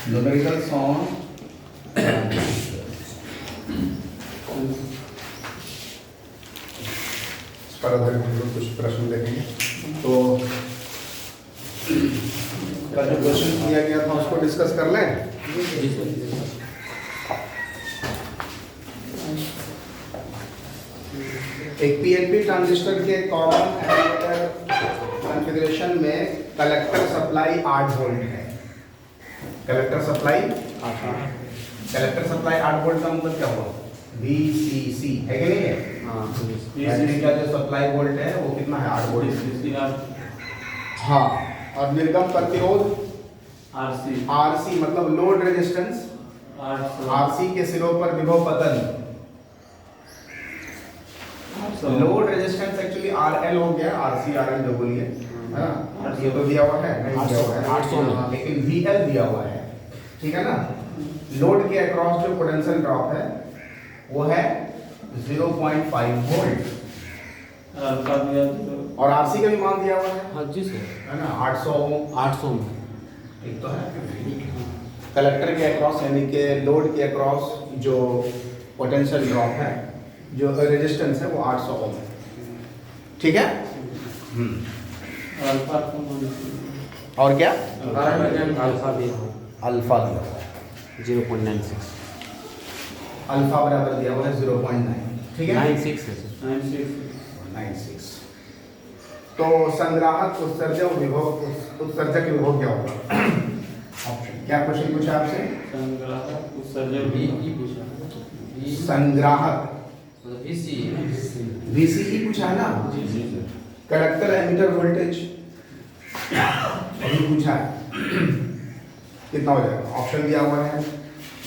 Numericals on इस पर आधारित हम लोग कुछ प्रश्न देखेंगे। तो कल जो क्वेश्चन किया गया था उसको डिस्कस कर लें। एक पीएनपी ट्रांजिस्टर के कॉमन एमिटर कॉन्फ़िगरेशन में कलेक्टर सप्लाई 8 वोल्ट है। कलेक्टर सप्लाई 8 वोल्ट का मतलब क्या हुआ? VCC है कि नहीं है? बैटरी का जो सप्लाई वोल्ट है वो कितना है? 8 वोल्ट। हाँ, और निर्गम प्रतिरोध RC मतलब लोड रेजिस्टेंस RC के सिरों पर विभव पतन। लोड रेजिस्टेंस एक्चुअली RL हो गया, RC RL जो बोलिए, ये तो दिया हुआ है, नहीं दिया हुआ है 800, लेकिन VL दिया हुआ है, ठीक है ना। लोड के अक्रॉस जो पोटेंशियल ड्रॉप है वो है 0.5 वोल्ट, और RC का भी मान दिया हुआ है। हाँ जी सर, है ना, 800 में एक तो है। कलेक्टर के अक्रॉस यानी कि लोड के अक्रॉस जो पोटेंशियल ड्रॉप है, जो रेजिस्टेंस है वो 800 ओम है, ठीक है। और क्या? अल्फा दिया हुआ है 0.96 अल्फा बराबर दिया हुआ है 0.9, ठीक है। 96 है सर। 96। तो संग्राहक उत्सर्जक विभव क्या होगा? ऑप्शन क्या क्वेश्चन पूछा आपसे? संग्राहक VCE पूछा है ना। कलेक्टर एमिटर वोल्टेज अभी पूछा है, कितना हो जाएगा? ऑप्शन दिया हुआ है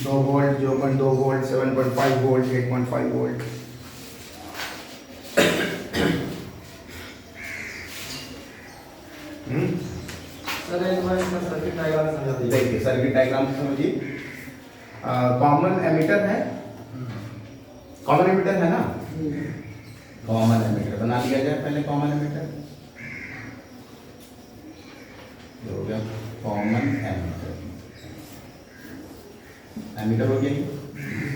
2 वोल्ट, 0.2 वोल्ट, 7.5 वोल्ट, 8.5 वोल्ट। देखिए सर्किट डायग्राम समझिए। कॉमन एमिटर है, कॉमन एमिटर है ना। कॉमन एमिटर बना लिया जाए पहले। कॉमन एमिटर हो गया, कॉमन एमिटर, एमिटर हो गया ये,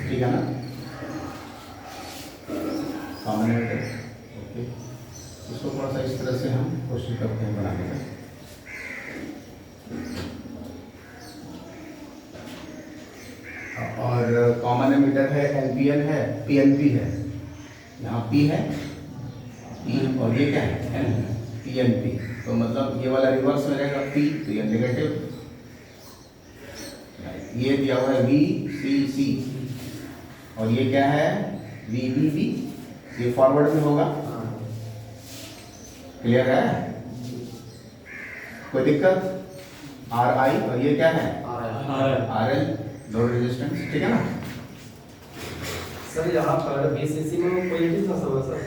ठीक है ना। Common emitter, okay. इसको थोड़ा सा इस तरह से हम कोशिश करते हैं बनाने का। और कॉमन एमिटर है, एनपीएन है, पीएनपी है। यहाँ P है, P, और ये क्या है? पीएनपी। तो मतलब ये वाला रिवर्स में रहेगा P, तो ये नेगेटिव। ये दिया हुआ है VCC, और ये क्या है? VBB, ये फॉरवर्ड में होगा। क्लियर है? कोई दिक्कत? RI, और ये क्या है? RL, लोड रेजिस्टेंस, ठीक है ना। सर यहाँ पर VCC में पॉजिटिव था सब सर?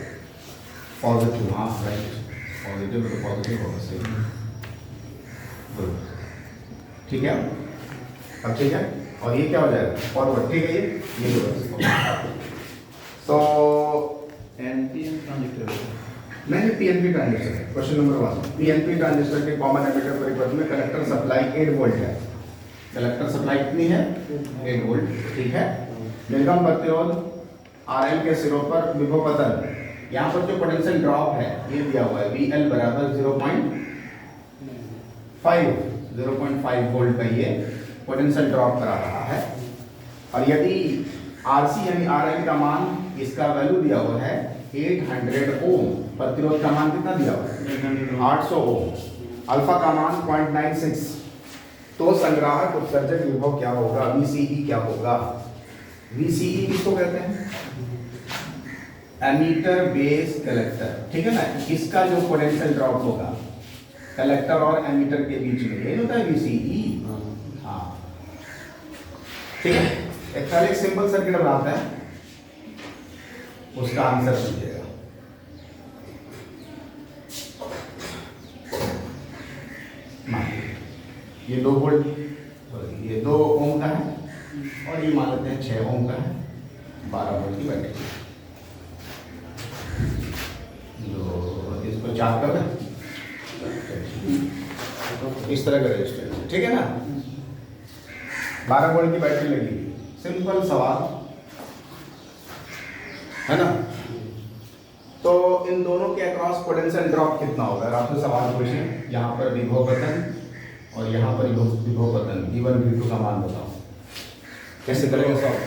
पॉजिटिव, हाँ राइट, पॉजिटिव तो पॉजिटिव होगा, सही, ठीक है। अब ठीक है, और ये क्या हो जाएगा? फॉरवर्ड, ठीक है। ये रिवर्स। तो एनपीएन ट्रांजिस्टर नहीं, पीएनपी ट्रांजिस्टर है। क्वेश्चन नंबर 1, पीएनपी ट्रांजिस्टर के कॉमन एमिटर परिपथ में कलेक्टर सप्लाई 8 वोल्ट है। कलेक्टर सप्लाई कितनी है? 8 वोल्ट, ठीक है। निर्गम प्रतिरोध RL के सिरों पर विभव पतन, यहाँ पर जो पोटेंशियल ड्रॉप है ये दिया हुआ है VL बराबर 0.5 वोल्ट का ये पोटेंशियल ड्रॉप करा रहा है। और यदि RC यानी RL का मान, इसका वैल्यू दिया हुआ है 800 ओम, प्रतिरोध का मान कितना दिया हुआ है? 800 ओम, अल्फा का मान 0.96, तो संग्राहक उत्सर्जक विभव क्या होगा? VCE क्या होगा? VCE किसको कहते हैं? एमीटर बेस कलेक्टर, ठीक है ना। इसका जो पोटेंशियल ड्रॉप होगा कलेक्टर और एमीटर के बीच में, ये होता है VCE। हाँ, ठीक है। एक सिंपल सर्किट बनाते हैं, उसका आंसर दीजिएगा। ये 2 वोल्ट, ये 2 ओम का है, और ये मान लेते हैं 6 ओम का है, 12 वोल्ट की बैटरी। चार्ज कर दें इस तरह का रेजिस्टेंस, ठीक है ना। 12 वोल्ट की बैटरी लगी, सिंपल सवाल है ना। तो इन दोनों के अक्रॉस पोटेंशियल ड्रॉप कितना होगा? अगर आपसे सवाल पूछे यहाँ पर विभव पतन और यहाँ पर विभव पतन V1 V2 का मान बताओ, कैसे करेंगे सॉल्व?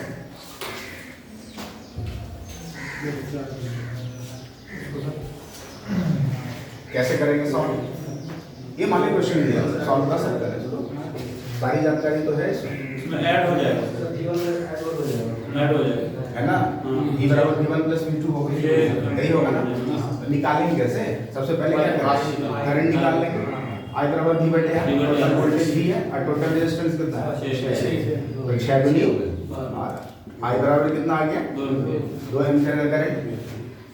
कैसे करेंगे सॉल्व? ये माने क्वेश्चन दिया सॉल्व कर सकते हैं, चलो सारी जानकारी तो है इसमें ऐड हो जाएगा, ऐड हो जाएगा, है ना। E बराबर V1 प्लस V2 होगा, यही होगा ना। निकालेंगे कैसे? सबसे पहले क्या करेंगे? करंट निकाल लेंगे। I बराबर V बटे R, टोटल वोल्टेज V है और टोटल रेजिस्टेंस कितना है? 6। 6 दूनी हो गई। I बराबर कितना आ गया? 2 एम्पीयर का करंट,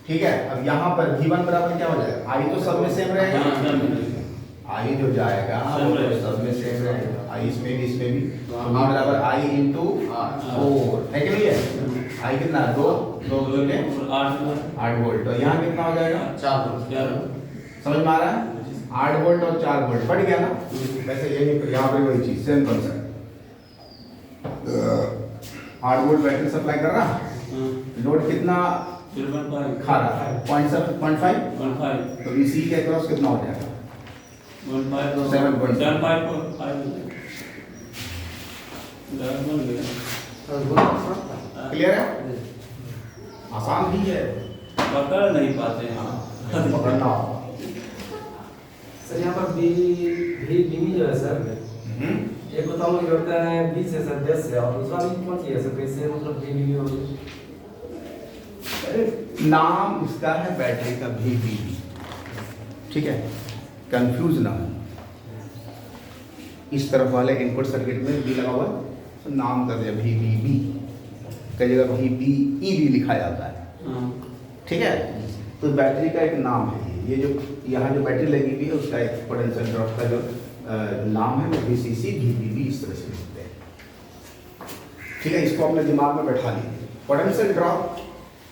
ठीक है। अब यहाँ पर V1 बराबर क्या हो जाएगा? I तो सब में सेम रहेगा, I जो जाएगा वो तो सब में सेम रहेगा, I इसमें भी इसमें भी। V बराबर I इंटू 4 है कि नहीं है? I कितना? 2 बटे 8 वोल्ट। तो यहाँ कितना हो जाएगा? 4 वोल्ट। समझ में आ रहा है? 8 वोल्ट और 4 वोल्ट बढ़ गया ना। वैसे यही यहाँ पर वही चीज same concept. 8 volt battery supply कर रहा, लोड कितना खा रहा है? 0.5। तो इसी के अक्रॉस कितना हो जाएगा? 7.5। क्लियर है? आसान भी है, पकड़ नहीं पाते हैं, पकड़ना। सर यहाँ पर बीमी जो है सर, एक बताओ मुझे होता है 20 है सर, 10 है, और दूसरा भी कौन सी है सर? कैसे मतलब बीमी हो गई? नाम इसका है बैटरी का VBB, ठीक है, कंफ्यूज ना हो। इस तरफ वाले इनपुट सर्किट में भी लगा हुआ है, तो नाम कर दिया VBB, कई जगह VBE भी लिखा जाता है, ठीक है। तो बैटरी का एक नाम है ये जो यहाँ जो बैटरी लगी हुई है उसका एक पोटेंशियल ड्रॉप का जो नाम है वो VCC VBB इस तरह से लिखते हैं, ठीक है। इसको अपने दिमाग में बैठा लीजिए। पोटेंशियल ड्रॉप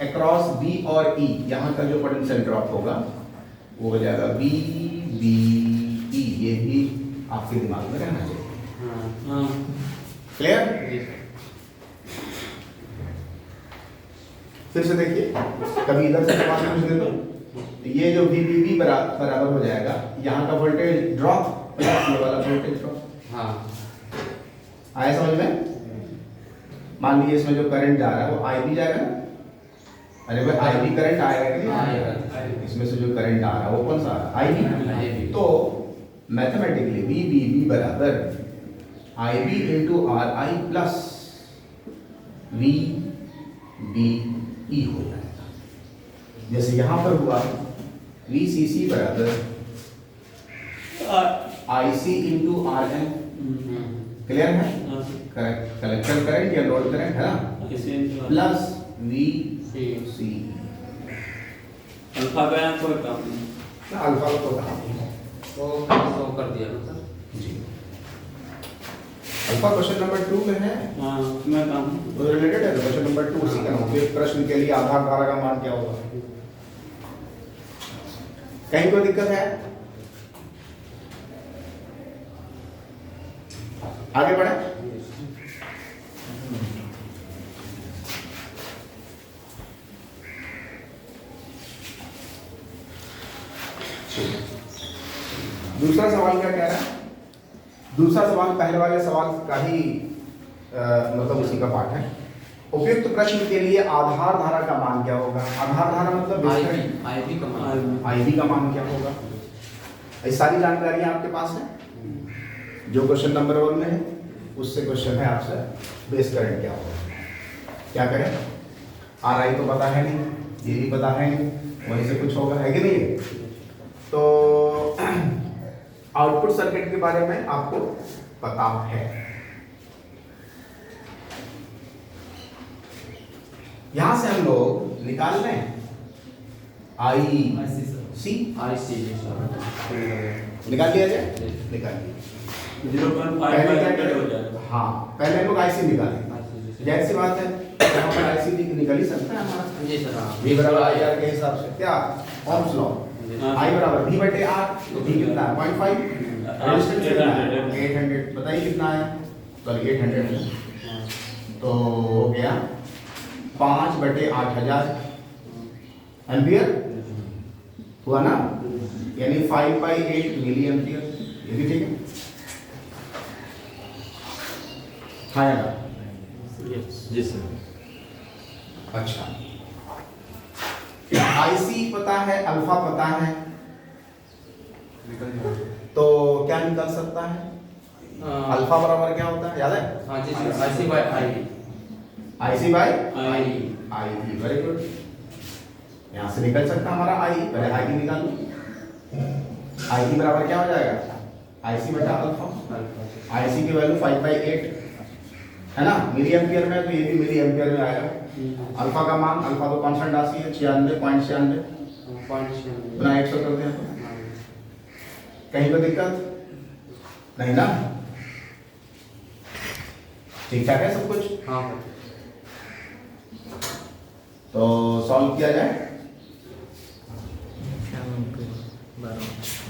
अक्रॉस B और E, यहाँ का जो पोटेंशियल ड्रॉप होगा वो हो जाएगा VBE, ये भी आपके दिमाग में रहना चाहिए। क्लियर? फिर से देखिए, कभी इधर से सवाल पूछ दे तो ये जो VBB बराबर हो जाएगा यहाँ का वोल्टेज ड्रॉप प्लस ये वाला वोल्टेज ड्रॉप। हाँ, आया समझ में? मान लीजिए इसमें जो करंट जा रहा है वो IB जाएगा ना। अरे भाई IB करंट आएगा कि नहीं आएगा? इसमें से जो करंट आ रहा है वो कौन सा आ रहा है? IB। तो मैथमेटिकली VBB बराबर IB into RI plus VBE हो जाएगा। जैसे यहाँ पर हुआ VCC बराबर IC इंटू RN, क्लियर है? कलेक्टर करंट या लोड करंट है ना, प्लस VC। अल्फा का यहाँ कोई काम नहीं, अल्फा को काम नहीं तो कर दिया ना सर जी। अल्फा क्वेश्चन नंबर 2 में है, हाँ, उसमें काम तो रिलेटेड है। क्वेश्चन नंबर 2 उसी का नाम। एक प्रश्न के लिए आधार धारा का मान क्या होगा? कहीं कोई दिक्कत है? आगे बढ़े। दूसरा सवाल क्या कह रहा है? दूसरा सवाल पहले वाले सवाल का ही मतलब उसी का पार्ट है। उपयुक्त प्रश्न के लिए आधार धारा का मान क्या होगा? आधार धारा मतलब IB का मान, IB का मान क्या होगा? ये सारी जानकारियां आपके पास है। जो क्वेश्चन नंबर 1 में है उससे क्वेश्चन है आपसे बेस करंट क्या होगा? क्या करें? RI तो पता है नहीं, ये भी पता है नहीं, वहीं से कुछ होगा, है कि नहीं? तो आउटपुट सर्किट के बारे में आपको पता है। यहां से हम लोग निकाल लें IC निकाल लिया जाए, निकाल लिया। 0.5 पहले क्या हो करें? जाएगा। हाँ, पहले हम लोग IC निकालें, जाहिर सी बात है यहाँ पर आईसी निकल ही सकता है हमारा। जी सर, हाँ। V बराबर आई आर के हिसाब से क्या ओम्स लॉ, आई बराबर V बटे R, तो V कितना है 0.5, रेजिस्टेंस कितना है 800, बताइए कितना है, सॉरी 800 है, तो हो गया 5 बटे 8000 एम्पियर हुआ ना, यानी 5/8 मिली एम्पियर, ये भी ठीक है। हाँ या ना? जी सर। अच्छा, आईसी पता है, अल्फा पता है, तो क्या निकल सकता है? अल्फा बराबर क्या होता है, याद है? हाँ जी sir, IC by I। IC by I। I, very good. यहाँ से निकल सकता है हमारा आई, पहले आई निकाल लो। आई बराबर क्या हो जाएगा, आईसी बटा अल्फा। आईसी की वैल्यू 5/8 है ना, मिली एम्पियर में, तो ये भी मिली एम्पियर में आएगा। अल्फा का मान, अल्फा तो कांस्टेंट राशि है 96.96 गुना 100 कर दें तो कहीं कोई दिक्कत नहीं ना, ठीक ठाक है सब कुछ। हाँ। तो सॉल्व किया जाए,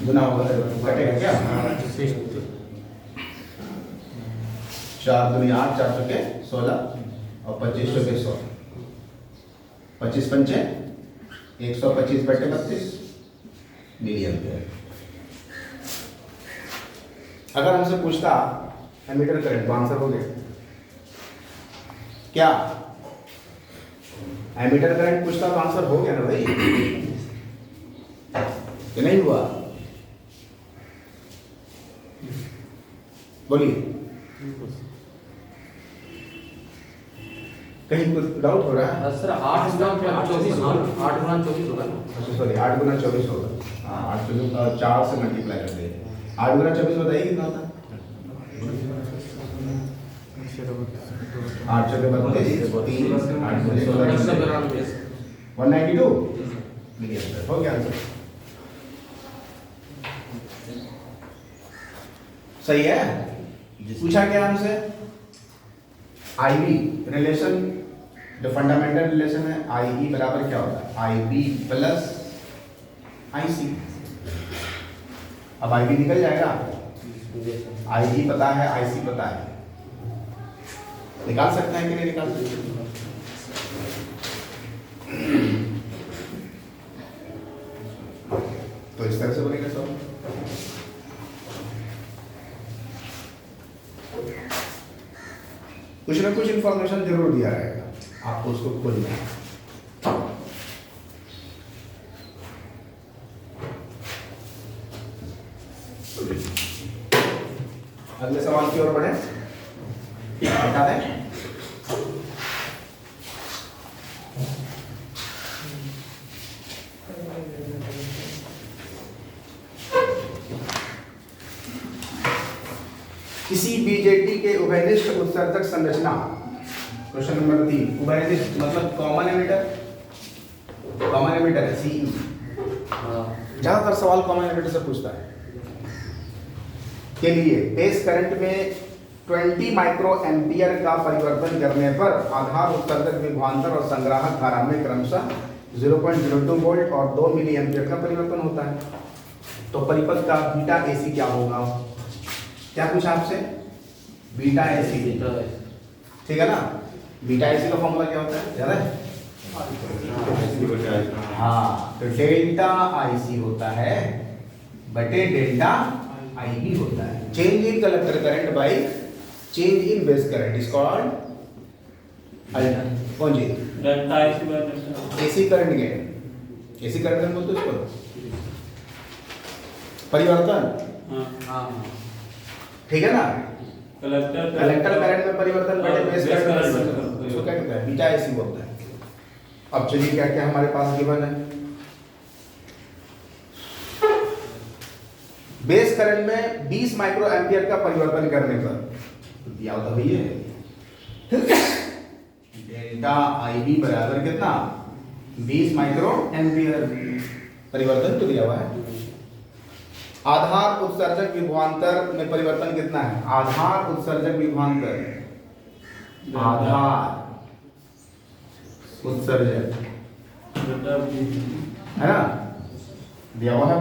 गुना होगा कटेगा क्या, 4 दूनी 8, 4 चौके 16 और 25 चौके 100, 25 पंचे 125 बटे 32 मिली एम्पियर। अगर हमसे पूछता एमीटर करंट, तो आंसर हो गया क्या, एमीटर करंट पूछता तो आंसर हो गया ना भाई, कि नहीं हुआ, बोलिए। कहीं कुछ डाउट हो रहा है? सर 8 गुना 24 होगा, 8 गुना 24 होगा ना। अच्छा सॉरी, 8 गुना 24 होगा, हाँ 8 गुना 4 से मल्टीप्लाई कर दे, 8 गुना 24 बताइए कितना होता है, 8 चौके 32, 3 8 गुने 16 192 मिली एम्पियर, हो गया आंसर। सही है। पूछा क्या हमसे, आईबी रिलेशन, जो फंडामेंटल रिलेशन है, आई बराबर क्या होता है, आई बी प्लस आई सी। अब आई बी निकल जाएगा, आई बी पता है, आई सी पता है, निकाल सकते हैं कि नहीं निकाल सकते? तो इस तरह से बनेगा सब। कुछ ना कुछ इंफॉर्मेशन जरूर दिया रहेगा, आपको उसको खोजना है। अगले सवाल की ओर बढ़े, बता दें। किसी बीजेटी के उभयनिष्ठ उत्सर्जक संरचना, क्वेश्चन नंबर 3, उभयनिष्ठ मतलब कॉमन एमिटर, कॉमन एमिटर है सीई, ज्यादातर सवाल कॉमन एमिटर से पूछता है, के लिए बेस करंट में 20 माइक्रो एम्पियर का परिवर्तन करने पर आधार उत्सर्जक विभवांतर और संग्राहक धारा में क्रमशः 0.02 वोल्ट और 2 मिली एम्पियर का परिवर्तन होता है। तो परिपथ का बीटा एसी क्या होगा, क्या पूछा आपसे, बीटा एसी, ठीक है ना। बीटा एसी का फॉर्मूला क्या होता है, याद है? हाँ, तो डेल्टा आईसी होता है बटे डेल्टा आईबी होता है। Change in conductor current by change in base current is called कौन जी, delta IC by delta AC current gain, AC current बोलते हैं उसको, परिवर्तन, हाँ ठीक है ना। कलेक्टर करंट में परिवर्तन बटे बेस करंट में करंट परिवर्तन, उसको क्या कहते हैं, बीटा एसी बोलते हैं। अब चलिए क्या क्या हमारे पास गिवन है, बेस करंट में 20 माइक्रो एम्पियर का परिवर्तन करने पर दिया होता भैया डेल्टा आईबी बराबर कितना, 20 माइक्रो एम्पियर परिवर्तन तो दिया हुआ है। आधार उत्सर्जक विभवांतर में परिवर्तन कितना है, आधार उत्सर्जक विभवांतर, आधार उत्सर्जन, डेल्टा V है ना, दिया हुआ है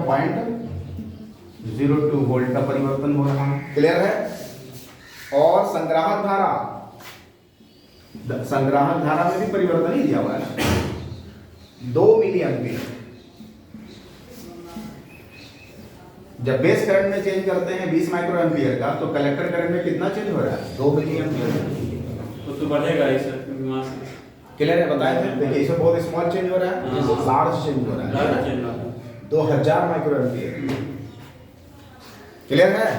0.02 वोल्ट का परिवर्तन हो रहा है, क्लियर है। और संग्राहक धारा, संग्राहक धारा में भी परिवर्तन ही दिया हुआ है 2 मिली एम्पीयर। जब बेस करंट में चेंज करते हैं 20 माइक्रो एम्पीयर का, तो कलेक्टर करंट में कितना चेंज हो रहा है? 2 मिली एम्पीयर। तो बढ़ेगा ही सर, क्योंकि वहाँ से क्लियर है, बताए थे। देखिए इसमें बहुत स्मॉल चेंज हो रहा है, जैसे लार्ज चेंज हो रहा लार्ज है, चेंज हो रहा है। 2000 माइक्रो एम्पीयर। क्लियर है।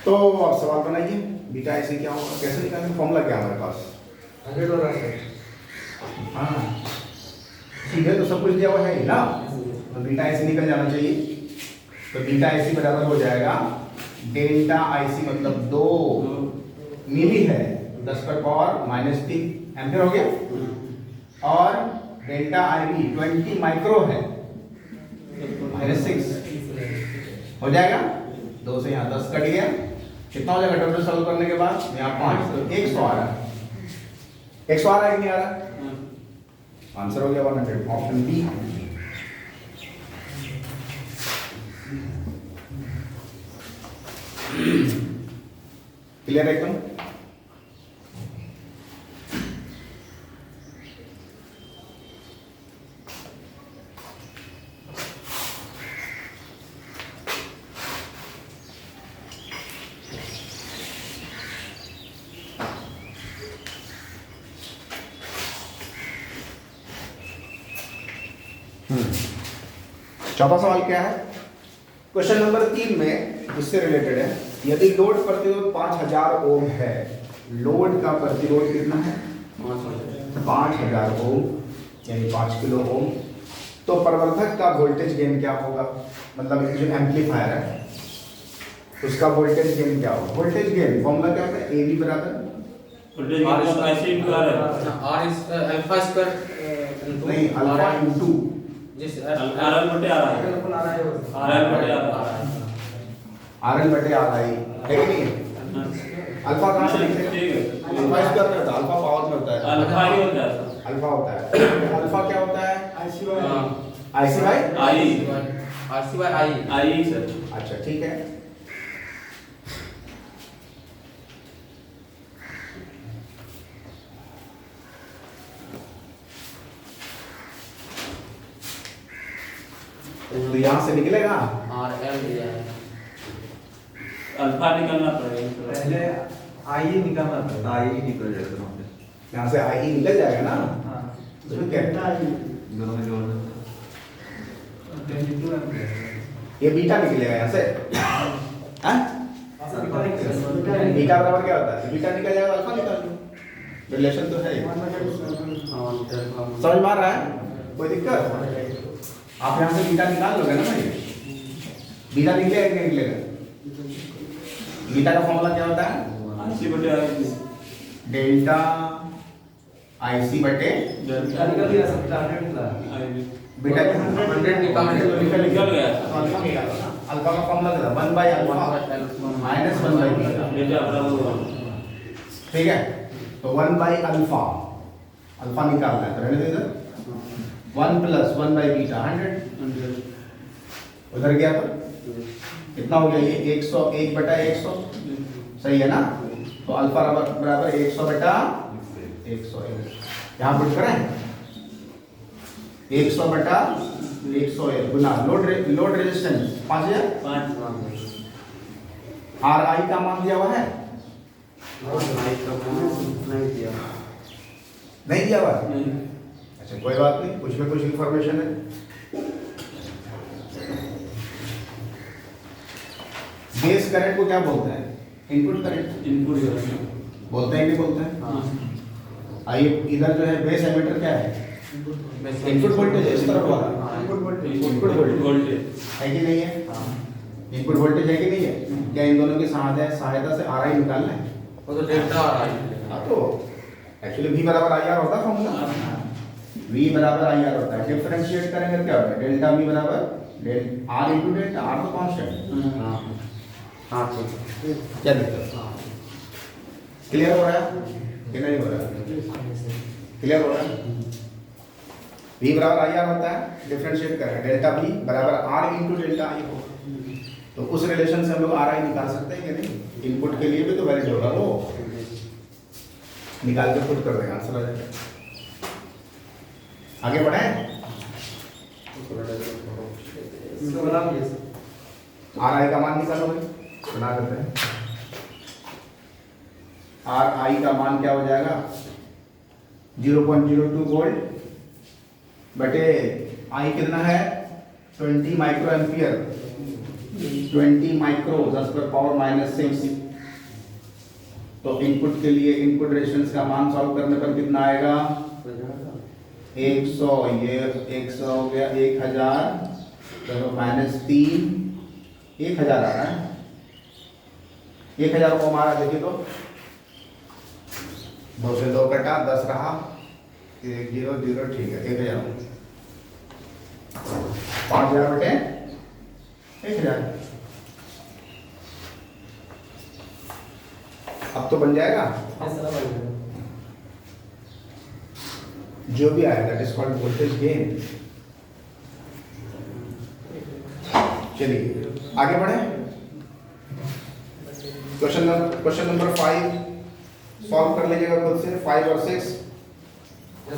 तो अब सवाल बनाइए, बीटा ऐसे क्या होगा, कैसे निकालेंगे, फॉर्मूला क्या है हमारे पास? 100 हो रहा है सर। हाँ ठीक है, तो सब कुछ दिया हुआ है ही ना, तो बीटा ऐसे निकल जाना चाहिए। तो बीटा ऐसे बराबर हो जाएगा डेल्टा आईसी, मतलब 2 मिली है 10 पर पावर -3 एम्पीयर हो गया, और डेल्टा आईवी 20 माइक्रो है -6 हो जाएगा। 2 से यहाँ 10 कट गया, कितना हो जाएगा टोटल सॉल्व करने के बाद? यहाँ 5, तो 100 आ रहा है। 100 आ रहा है कि नहीं आ रहा? आंसर हो गया 100, ऑप्शन बी। क्लियर एकदम। चौथा सवाल क्या है? क्वेश्चन नंबर 3 में उससे रिलेटेड है। यदि लोड प्रतिरोध 5000 ओम है, लोड का प्रतिरोध कितना है? 5000 ओम, यानी 5 किलो ओम, तो प्रवर्धक का वोल्टेज गेन क्या होगा? मतलब जो एम्पलीफायर है उसका वोल्टेज गेन क्या होगा? वोल्टेज गेन फॉर्मूला क्या होता है? ए बी बराबर ऐसे इंटू आर है, आर इज अल्फा स्क्वायर नहीं, अल्फा इंटू जिस आर एल बटे आर आई, आर एल बटे आर आई, आर एल बटे आर आई है कि नहीं? अल्फा कहाँ से लिखते हैं? ठीक है, अल्फा स्क्वायर में होता है, अल्फा पावर में होता है, अल्फा ही होता है, अल्फा होता है। अल्फा क्या होता है? IC by I, RC by I. आई सर। अच्छा ठीक है। तो यहाँ से निकलेगा आर एल दिया है। अल्फा निकालना पड़ेगा पहले आई निकालना पड़ता है। आई निकल जाएगा वहाँ पे। यहाँ से आई निकल जाएगा ना, हाँ उसमें क्या है? दोनों में जोड़ना। 22 एम्पीयर। ये बीटा निकलेगा यहाँ से, हाँ? बीटा बराबर क्या होता है? बीटा निकल जाएगा, अल्फा निकाल लो, रिलेशन तो है ही। समझ में आ रहा है? कोई दिक्कत? आप यहाँ से बीटा निकाल लोगे ना भाई, बीटा निकलेगा कि नहीं निकलेगा? बीटा का फॉर्मूला क्या होता है? आईसी बटे आई, डेल्टा आईसी बटे डेल्टा निकल गया सब 100 निकला। आई, बीटा 100 निकल गया तो अल्फा निकालो ना। अल्फा का फॉर्मूला क्या था? 1 by alpha minus 1 by beta, delta बराबर 1, ठीक है? तो 1 बाई अल्फा, अल्फा निकालना है तो रहने दो इधर, 1 प्लस 1 बाई बीटा 100, उधर गया तो कितना हो गया? ये 101 बटा 100, सही है ना? तो अल्फा बराबर 100 बटा 101, यहाँ पुट करें 100 बटा 101 गुना लोड रेजिस्टेंस 5000, 5 आर आई का मान दिया हुआ है? नहीं दिया हुआ है? नहीं, अच्छा कोई बात नहीं, कुछ में कुछ इंफॉर्मेशन है। बेस करंट को क्या बोलते हैं? इनपुट करंट इनपुट बोलते हैं कि बोलते हैं? आइए इधर जो है बेस एमीटर क्या है? इनपुट वोल्टेज है, इस तरफ वाला इनपुट वोल्टेज वोल्टेज है कि नहीं है? इनपुट वोल्टेज है कि नहीं है? क्या इन दोनों की सहायता से आर आई निकालना है? वो तो डेल्टा आर आई। हाँ तो एक्चुअली V बराबर आई आर होता है फॉर्मूला, V बराबर आई आर होता है। डिफरेंशिएट करेंगे क्या होता है? डेल्टा V बराबर del R into delta, R तो कांस्टेंट है। हाँ हाँ ठीक है। क्या दिक्कत? क्लियर हो रहा है कि नहीं हो रहा है? क्लियर हो रहा है? V बराबर आई आर होता है, डिफरेंशिएट कर रहे हैं, डेल्टा V बराबर R इंटू डेल्टा आई होगा। तो उस रिलेशन से हम लोग RI निकाल सकते हैं कि नहीं? इनपुट के लिए भी तो वैलिड होगा वो, निकाल के पुट कर देंगे, आंसर आ जाएगा। आगे बढ़े, इसको बना लीजिए सर। RI का मान निकालो भाई, बना देते हैं। RI का मान क्या हो जाएगा? 0.02 वोल्ट बटे I कितना है? 20 माइक्रो एम्पियर, 20 माइक्रो 10 पर पावर -6। तो इनपुट के लिए इनपुट रेजिस्टेंस का मान सॉल्व करने पर कितना आएगा? 100, ये 100 हो गया, 1000 चलो -3, 1000 आ रहा है। 1000 को हमारा देखिए तो 2 से 2 कटा, 10 रहा, 1 0 0, ठीक है 1000, 5000 बटे 1000। अब तो बन जाएगा, ऐसा बन जाएगा। जो भी आएगा that is called voltage gain. चलिए आगे बढ़े, क्वेश्चन नंबर 5 सॉल्व कर लीजिएगा खुद से, 5 और 6।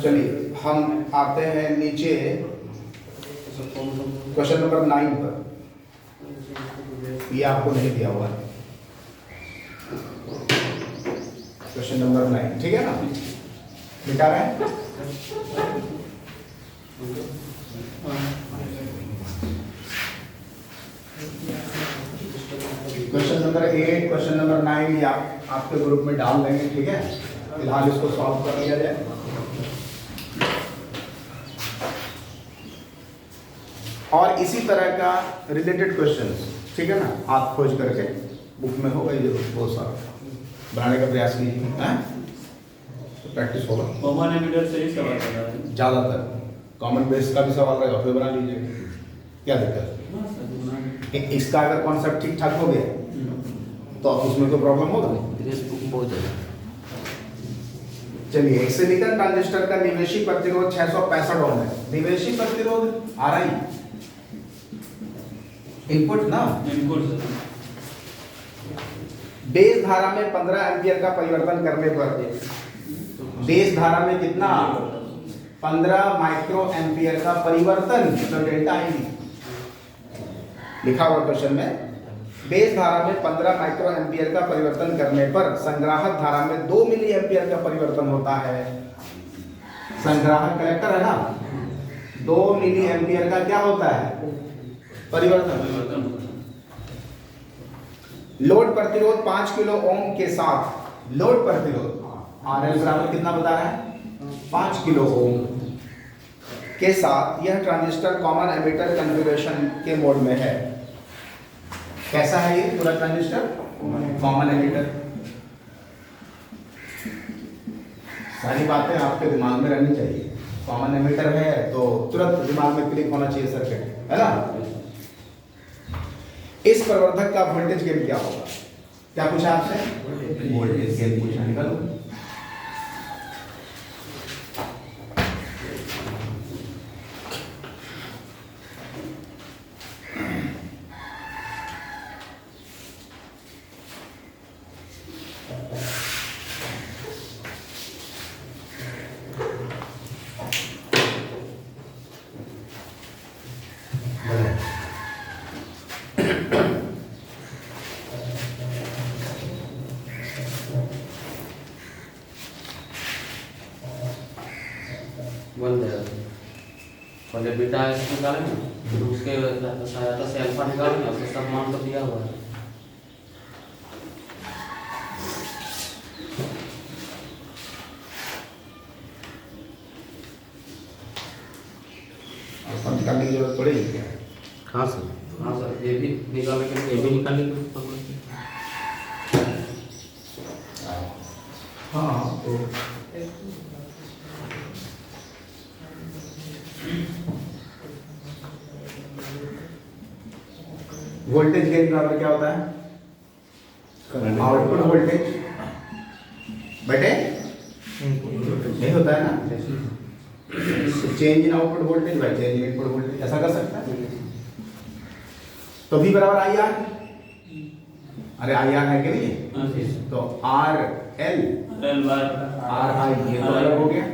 चलिए हम आते हैं नीचे क्वेश्चन नंबर 9 पर। ये आपको नहीं दिया हुआ है, क्वेश्चन नंबर 9, ठीक है ना? मिटा रहे हैं। क्वेश्चन नंबर 8, क्वेश्चन नंबर 9 ये आपके ग्रुप में डाल देंगे, ठीक है? फिलहाल इसको सॉल्व कर लिया जाए। और इसी तरह का रिलेटेड क्वेश्चंस, ठीक है ना, आप खोज करके बुक में होगा ये बहुत सारा बनाने का प्रयास कीजिए, हैं? तो प्रैक्टिस होगा। कॉमन एमिटर से ही सवाल बना है। ज़्यादातर कॉमन बेस का भी सवाल रहेगा, फिर बना लीजिए, क्या दिक्कत है? इसका अगर कॉन्सेप्ट ठीक ठाक हो गया तो उसमें तो प्रॉब्लम होगा। चलिए, एक सिलिकॉन ट्रांजिस्टर का निवेशी प्रतिरोध 665 ओम है। निवेशी प्रतिरोध RI इनपुट ना, इनपुट बेस धारा में 15 एम्पियर का परिवर्तन करने पर बेस धारा में कितना? 15 माइक्रो एम्पियर का परिवर्तन, तो डेल्टा आई लिखा हुआ क्वेश्चन में। बेस धारा में 15 माइक्रो एम्पियर का परिवर्तन करने पर संग्राहक धारा में 2 मिली एम्पियर का परिवर्तन होता है। संग्राहक कलेक्टर है ना, 2 मिली एम्पियर का क्या होता है? परिवर्तन। लोड प्रतिरोध 5 किलो ओम के साथ, लोड प्रतिरोध RL बराबर कितना बता रहा है? 5 किलो ओम के साथ यह ट्रांजिस्टर कॉमन एमिटर कॉन्फ़िगरेशन के मोड में है। कैसा है ये पूरा ट्रांजिस्टर? Common emitter. सारी बातें आपके दिमाग में रहनी चाहिए। कॉमन एमिटर है तो तुरंत दिमाग में क्लिक होना चाहिए सर्किट, है ना? इस प्रवर्धक का वोल्टेज गेन क्या होगा? क्या पूछा आपसे? वोल्टेज गेन पूछा, निकालो। बन जाएगा। पहले बीटा एस निकालेंगे, फिर उसके सहायता से अल्फा निकालेंगे, उसके सब मान तो दिया हुआ है। अल्फा निकालने की जरूरत पड़ेगी क्या? हाँ सर, हाँ सर, ये भी निकालेंगे, ये भी निकालेंगे। हाँ, तो वोल्टेज गेन बराबर क्या होता है? आउटपुट वोल्टेज बटे नहीं होता है ना, change in output voltage bye change in input voltage, ऐसा कर सकता है। तो V बराबर आई आर, अरे आई आर है कि नहीं, हाँ जी। तो R L L bar are I ये तो अलग हो गया,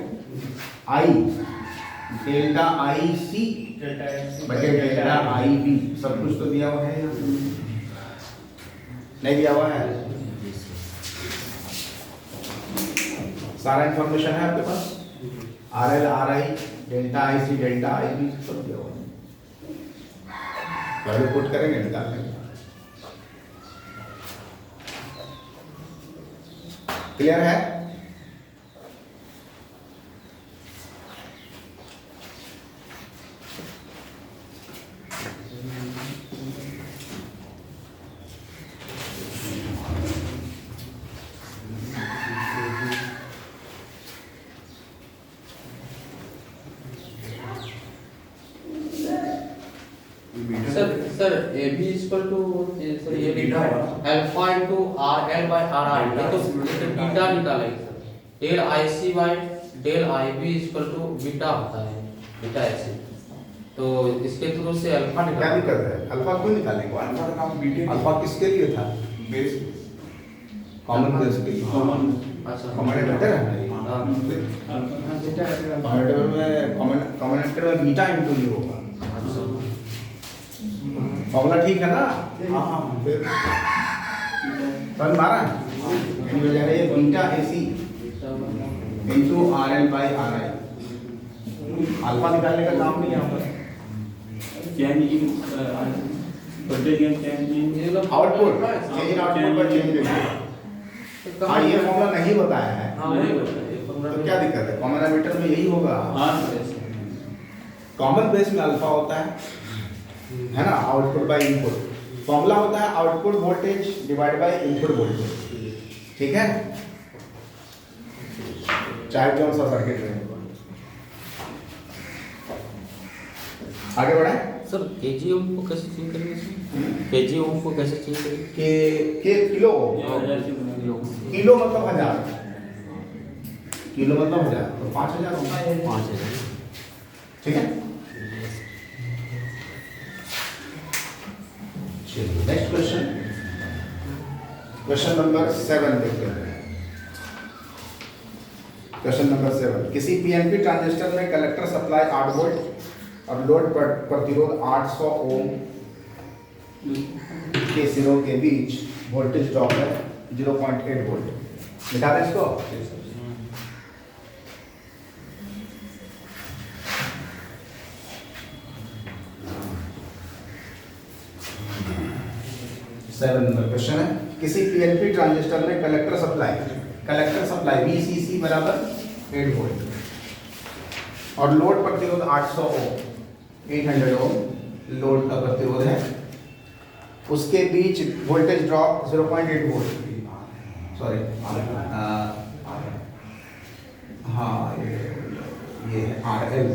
आई डेल्टा आई सी बटे डेल्टा आई बी, सब कुछ तो दिया हुआ है यहाँ पे। नहीं दिया हुआ है, सारा इंफॉर्मेशन है आपके पास, R L R I delta I C delta I B सब दिया हुआ है, वैल्यू पुट करेंगे निकाल लेंगे। क्लियर है? Sir A B equal to sir ये लिखा है alpha into R L by R I, ये तो बीटा निकालेंगे sir. Del I C by del I B equal to beta होता है, बीटा ऐसे, तो इसके थ्रू से अल्फा क्या निकाल दिक्कत है? अल्फा क्यों निकालेंगे? अल्फा का काम बीटे, अल्फा किसके लिए था? बेस, कॉमन बेस के लिए। कॉमन अच्छा कॉमनेटर है ना ये? हाँ। कॉमनेटर में कॉमनेटर में बीटा इनटू यू होगा। फॉर्मूला ठीक है ना? हाँ फिर समझ मारा है हो जाएगा ये beta AC into R L by are I. Alpha निकालने का काम नहीं है यहाँ पर। Changing voltage gain changing output change in output पर चेंज देखिए। हाँ ये फॉर्मूला नहीं बताया है तो क्या दिक्कत है? कॉमन एमिटर में यही होगा। हाँ कॉमन बेस में अल्फा होता है ना, आउटपुट बाय इनपुट। फॉर्मूला होता है output voltage divide by input voltage, ठीक है, चाहे कौन सा सर्किट रहे। आगे बढ़े सर केजी ओम को कैसे चेंज करेंगे इसमें? केजी ओम को कैसे चेंज करेंगे? के किलो किलो मतलब 1000, किलो मतलब 1000 तो 5000 होगा ये 5000, ठीक है। चलिए नेक्स्ट क्वेश्चन, क्वेश्चन नंबर 7 देखते हैं। क्वेश्चन नंबर 7, किसी पीएनपी ट्रांजिस्टर में कलेक्टर सप्लाई 8 वोल्ट और लोड प्रतिरोध 800 ओम के सिरों के बीच वोल्टेज ड्रॉप है 0.8 वोल्ट। मिटा दें इसको। 7 नंबर क्वेश्चन है, किसी पीएनपी ट्रांजिस्टर में कलेक्टर सप्लाई VCC बराबर 8 वोल्ट और लोड प्रतिरोध 800 ओम 800 ओम लोड का प्रतिरोध है, उसके बीच वोल्टेज ड्रॉप 0.8 वोल्ट, सॉरी हाँ ये RL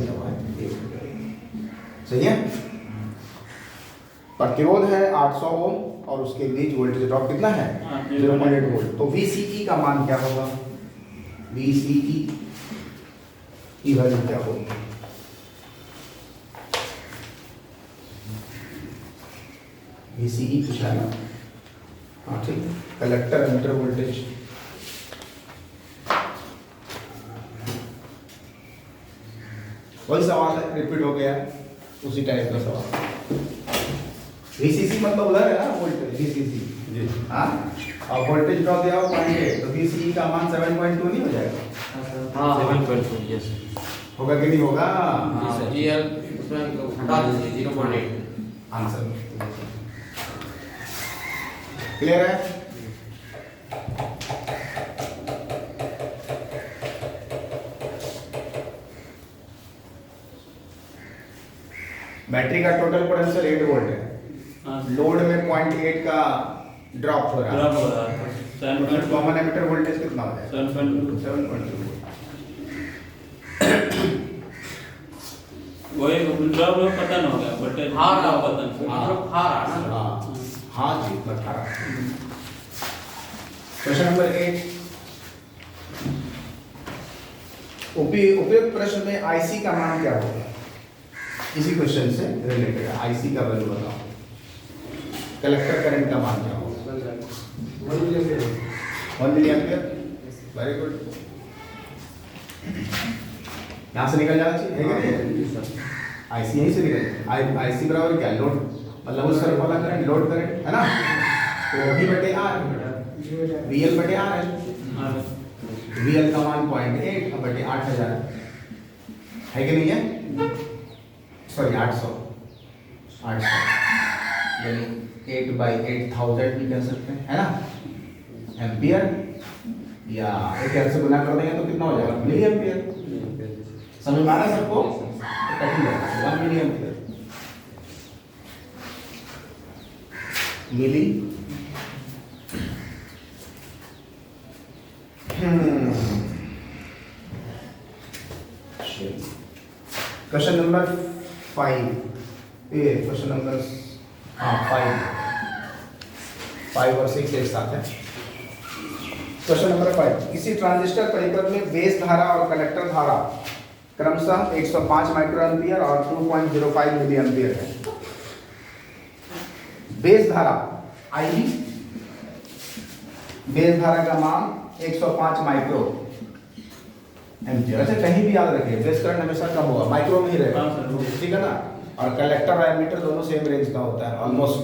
सही है। प्रतिरोध है 800 ओम और उसके बीच वोल्टेज ड्रॉप कितना है 0.8 वोल्ट। तो VCE का मान क्या होगा? VCE की वैल्यू क्या होगी? VCE पूछा है ना, हाँ ठीक है, कलेक्टर एमिटर वोल्टेज। वही सवाल है, रिपीट हो गया, उसी टाइप का सवाल। VCC मतलब उधर है ना वोल्टेज, VCC जी हाँ, और वोल्टेज ड्रॉप दिया हो 0.8 तो VCE का मान 7.2 नहीं हो जाएगा? हाँ 7.2 यस होगा कि नहीं होगा? GL उसमें हटा दीजिए 0.8 आंसर क्लियर है? बैटरी का टोटल पोटेंशियल 8 वोल्ट है, लोड में 0.8 का ड्रॉप हो रहा है, कॉमन एमिटर वोल्टेज कितना हो जाएगा? 7.2 वही ड्रॉप पता ना होगा बट हाँ ना पता हाँ जी बता रहा। क्वेश्चन नंबर 8, उपयुक्त प्रश्न में आईसी का मान क्या होगा? इसी क्वेश्चन से रिलेटेड है, आईसी का वैल्यू बताओ। कलेक्टर करंट का मान क्या होगा? 1 million 1 milli ampere. Very good. यहाँ से निकल जाना चाहिए, है क्या नहीं? आईसी यहीं से निकल, आईसी बराबर क्या? लोड, मतलब उस तरफ वाला करंट, लोड करंट है ना, तो V बटे R, VL बटे R है। VL का मान 0.8 बटे 8000 है कि नहीं है? सॉरी 800 यानी 8/8000 भी कह सकते हैं, है ना, एम्पियर, या 1 से गुना कर देंगे तो कितना हो जाएगा? Milli ampere. समझ में आ रहा है सबको? कठिन है, 1 मिली एम्पियर, मिली क्वेश्चन नंबर 5, ये क्वेश्चन नंबर 5 और 6 एक साथ है। क्वेश्चन नंबर 5, किसी ट्रांजिस्टर परिपथ में बेस धारा और कलेक्टर धारा क्रमशः 105 माइक्रो एम्पियर और 2.05 मिली एम्पियर है। बेस धारा आई, बेस धारा का मान 105 माइक्रो एम्पियर। अच्छा कहीं भी याद रखिए, बेस करंट हमेशा कम होगा, माइक्रो में ही रहेगा, ठीक है ना। और कलेक्टर और एमीटर दोनों सेम रेंज का होता है ऑलमोस्ट।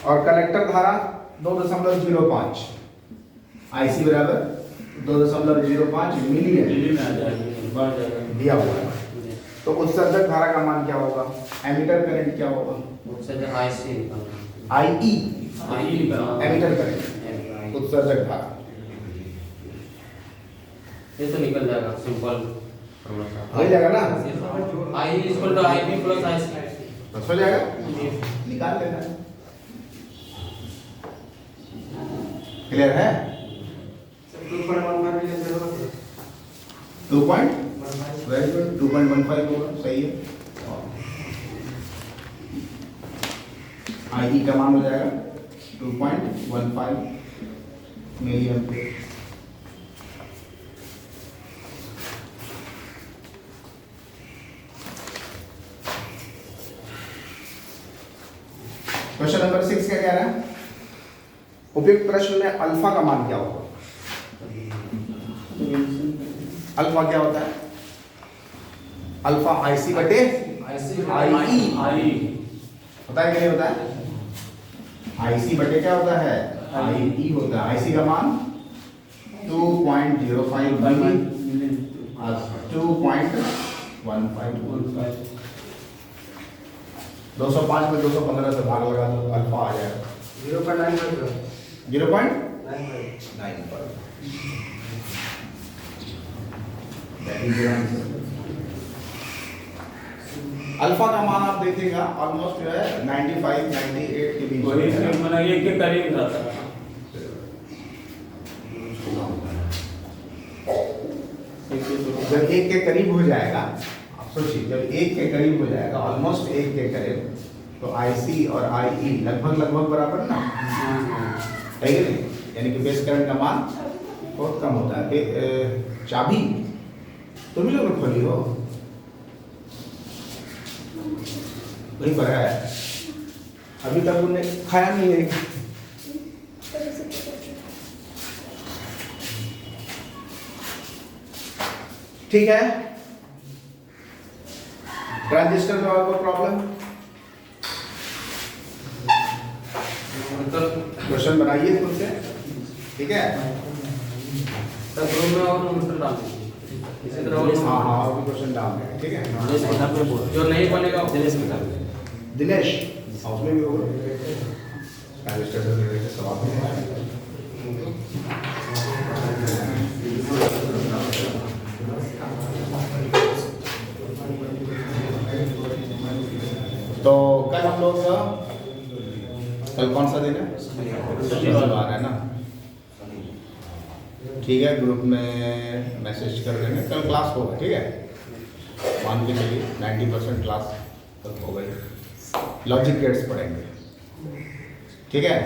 और कलेक्टर धारा 2.05, आईसी बराबर 2.05 मिली दिया हुआ है। तो उत्सर्जक धारा का मान क्या होगा? एमीटर करंट क्या होगा? उत्सर्जक आईसी निकालना, आईई आई एमीटर करंट, उत्सर्जक धारा। ये तो निकल जाएगा, सिंपल हो जाएगा ना, I equal to I B plus I C, बस हो जाएगा, निकाल लेना। क्लियर है? 2.15 मिलियन जरूरत है। 2 वेरी गुड, 2.15 होगा, सही है। आई का मान हो जाएगा 2.15 मिली एम्पियर। क्वेश्चन नंबर 6 क्या कह रहा है? उपयुक्त प्रश्न में अल्फा का मान क्या होगा? अल्फा क्या होता है? अल्फा आईसी बटे आई होता है कि नहीं होता है? आईसी बटे क्या होता है? आई होता है। आईसी का मान 2.05 मिली, 2.15 205 में 215 से भाग लगा दो, अल्फा आ जाएगा 0.95 0.95 पर। That is your answer. Alpha का मान आप देखिएगा ऑलमोस्ट जो है 95 98 के बीच वही में है। मतलब एक के करीब रहता है। जब 1 के करीब हो जाएगा, आप सोचिए जब 1 के करीब हो जाएगा, ऑलमोस्ट 1 के करीब, तो आईसी और आईई लगभग बराबर ना है कि नहीं? यानी कि बेस करंट का मान बहुत कम होता है। चाबी तुम ही लोग खोली हो, वहीं पर है, अभी तक उन्हें खाया नहीं है। ठीक है, ट्रांजिस्टर में और कोई प्रॉब्लम? क्वेश्चन बनाइए खुद से, ठीक है? सर ग्रुप में और नंबर डाल दीजिए, इसी तरह और हाँ और भी क्वेश्चन डाल देंगे, ठीक है? जो नहीं बनेगा वो दिनेश हाउस में भी होगा, ट्रांजिस्टर से रिलेटेड सवाल है। तो कल हम लोग कल कौन सा दिन है? शनिवार है ना? ठीक है, ग्रुप में मैसेज कर देंगे, कल क्लास होगा, ठीक है? मान के चलिए 90% क्लास कल हो गई। लॉजिक गेट्स पढ़ेंगे, ठीक है?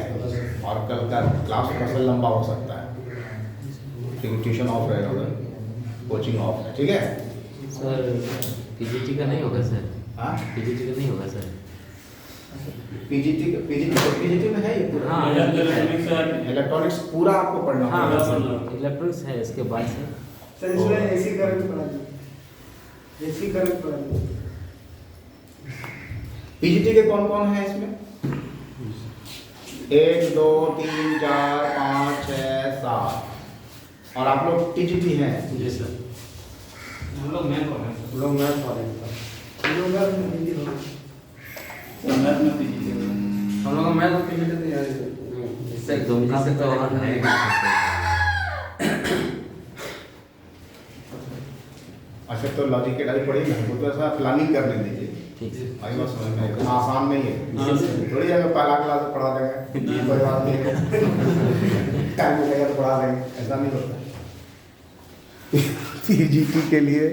और कल का क्लास थोड़ा सा लंबा हो सकता है, क्योंकि ट्यूशन ऑफ रहेगा उधर, कोचिंग ऑफ है, ठीक है। सर पीजीटी का नहीं होगा सर, हाँ पीजीटी का नहीं होगा सर। पीजीटी में है ये पूरा हाँ इलेक्ट्रॉनिक्स पूरा आपको पढ़ना हाँ होगा। सर, इलेक्ट्रॉनिक्स है इसके बाद सर। सर इसमें एसी करंट पढ़ा दीजिए, एसी करंट पढ़ा दीजिए। पीजीटी के कौन कौन है इसमें? 1 2 3 4 5 6 7 और आप लोग टीजीटी हैं। जी सर। हम लोग मैथ पढ़ रहे हैं। लोग मैथ पढ़े हैं। हम लोग का हिंदी होगा। हम लोग का मैथ और पीजीटी तो यार इससे दुमका से तो और है। अच्छा तो लॉजिक के डाली पढ़ेगी, हमको तो ऐसा प्लानिंग करने दीजिए। ठीक है। आई बात समझ में, इतना आसान नहीं है। हाँ सर। थोड़ी जगह पहला क्लास में पढ़ा देंगे, कोई बात नहीं है। टाइम मिलेगा तो पढ़ा देंगे, ऐसा नहीं होता। पीजीटी के लिए